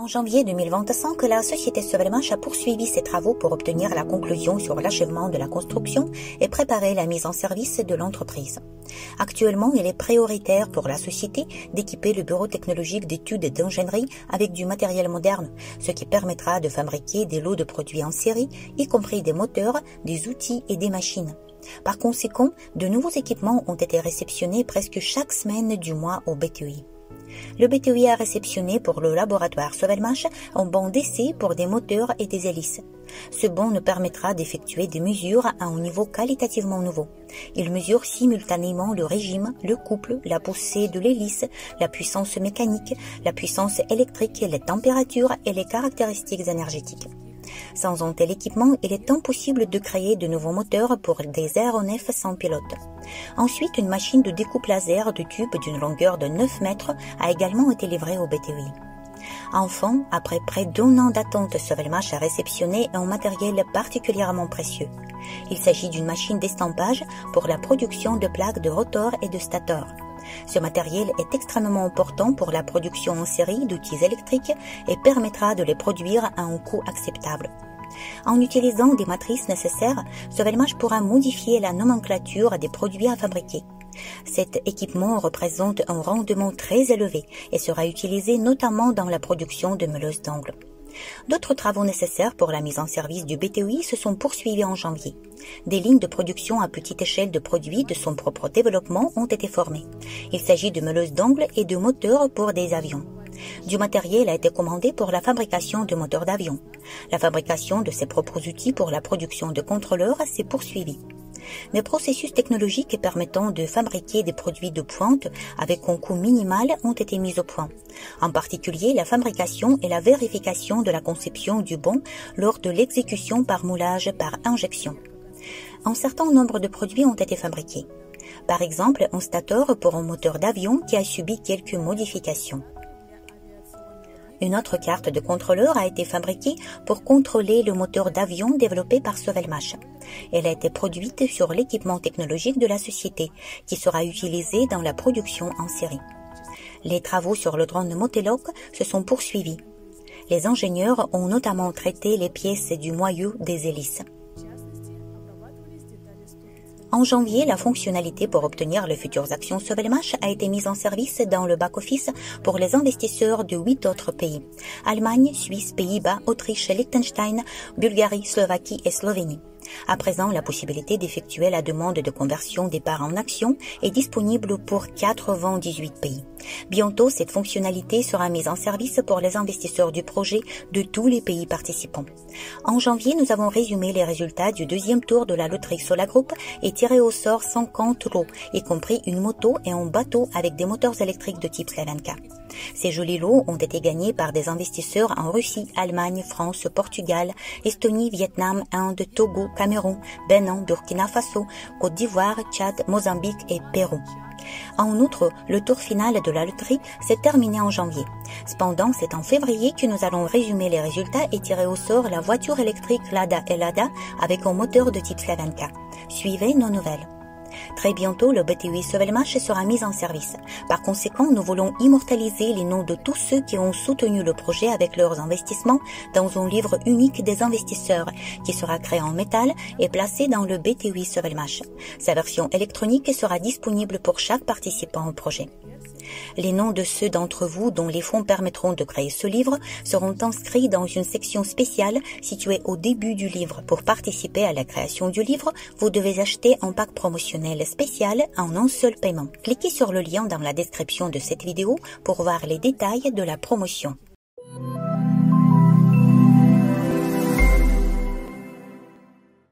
En janvier 2025, la société Sovelmash a poursuivi ses travaux pour obtenir la conclusion sur l'achèvement de la construction et préparer la mise en service de l'entreprise. Actuellement, il est prioritaire pour la société d'équiper le bureau technologique d'études et d'ingénierie avec du matériel moderne, ce qui permettra de fabriquer des lots de produits en série, y compris des moteurs, des outils et des machines. Par conséquent, de nouveaux équipements ont été réceptionnés presque chaque semaine du mois au BTI. Le BTI a réceptionné pour le laboratoire Sovelmash un bon d'essai pour des moteurs et des hélices. Ce bon nous permettra d'effectuer des mesures à un niveau qualitativement nouveau. Il mesure simultanément le régime, le couple, la poussée de l'hélice, la puissance mécanique, la puissance électrique, les températures et les caractéristiques énergétiques. Sans un tel équipement, il est impossible de créer de nouveaux moteurs pour des aéronefs sans pilote. Ensuite, une machine de découpe laser de tube d'une longueur de 9 mètres a également été livrée au BTI. Enfin, après près d'1 an d'attente, Sovelmash a réceptionné un matériel particulièrement précieux. Il s'agit d'une machine d'estampage pour la production de plaques de rotor et de stator. Ce matériel est extrêmement important pour la production en série d'outils électriques et permettra de les produire à un coût acceptable. En utilisant des matrices nécessaires, Sovelmash pourra modifier la nomenclature des produits à fabriquer. Cet équipement représente un rendement très élevé et sera utilisé notamment dans la production de meuleuses d'angles. D'autres travaux nécessaires pour la mise en service du BTI se sont poursuivis en janvier. Des lignes de production à petite échelle de produits de son propre développement ont été formées. Il s'agit de meuleuses d'angles et de moteurs pour des avions. Du matériel a été commandé pour la fabrication de moteurs d'avion. La fabrication de ses propres outils pour la production de contrôleurs s'est poursuivie. Des processus technologiques permettant de fabriquer des produits de pointe avec un coût minimal ont été mis au point. En particulier, la fabrication et la vérification de la conception du bon lors de l'exécution par moulage par injection. Un certain nombre de produits ont été fabriqués. Par exemple, un stator pour un moteur d'avion qui a subi quelques modifications. Une autre carte de contrôleur a été fabriquée pour contrôler le moteur d'avion développé par Sovelmash. Elle a été produite sur l'équipement technologique de la société, qui sera utilisé dans la production en série. Les travaux sur le drone Motelok se sont poursuivis. Les ingénieurs ont notamment traité les pièces du moyeu des hélices. En janvier, la fonctionnalité pour obtenir les futures actions Sovelmash a été mise en service dans le back-office pour les investisseurs de 8 autres pays: Allemagne, Suisse, Pays-Bas, Autriche, Liechtenstein, Bulgarie, Slovaquie et Slovénie. À présent, la possibilité d'effectuer la demande de conversion des parts en actions est disponible pour 98 pays. Bientôt, cette fonctionnalité sera mise en service pour les investisseurs du projet de tous les pays participants. En janvier, nous avons résumé les résultats du deuxième tour de la loterie Solagroup et tiré au sort 50 lots, y compris une moto et un bateau avec des moteurs électriques de type Slavenka. Ces jolis lots ont été gagnés par des investisseurs en Russie, Allemagne, France, Portugal, Estonie, Vietnam, Inde, Togo, Cameroun, Bénin, Burkina Faso, Côte d'Ivoire, Tchad, Mozambique et Pérou. En outre, le tour final de la loterie s'est terminé en janvier. Cependant, c'est en février que nous allons résumer les résultats et tirer au sort la voiture électrique Lada et Lada avec un moteur de type Slavenka. Suivez nos nouvelles. Très bientôt, le BTI Sovelmash sera mis en service. Par conséquent, nous voulons immortaliser les noms de tous ceux qui ont soutenu le projet avec leurs investissements dans un livre unique des investisseurs qui sera créé en métal et placé dans le BTI Sovelmash. Sa version électronique sera disponible pour chaque participant au projet. Les noms de ceux d'entre vous dont les fonds permettront de créer ce livre seront inscrits dans une section spéciale située au début du livre. Pour participer à la création du livre, vous devez acheter un pack promotionnel spécial en un seul paiement. Cliquez sur le lien dans la description de cette vidéo pour voir les détails de la promotion.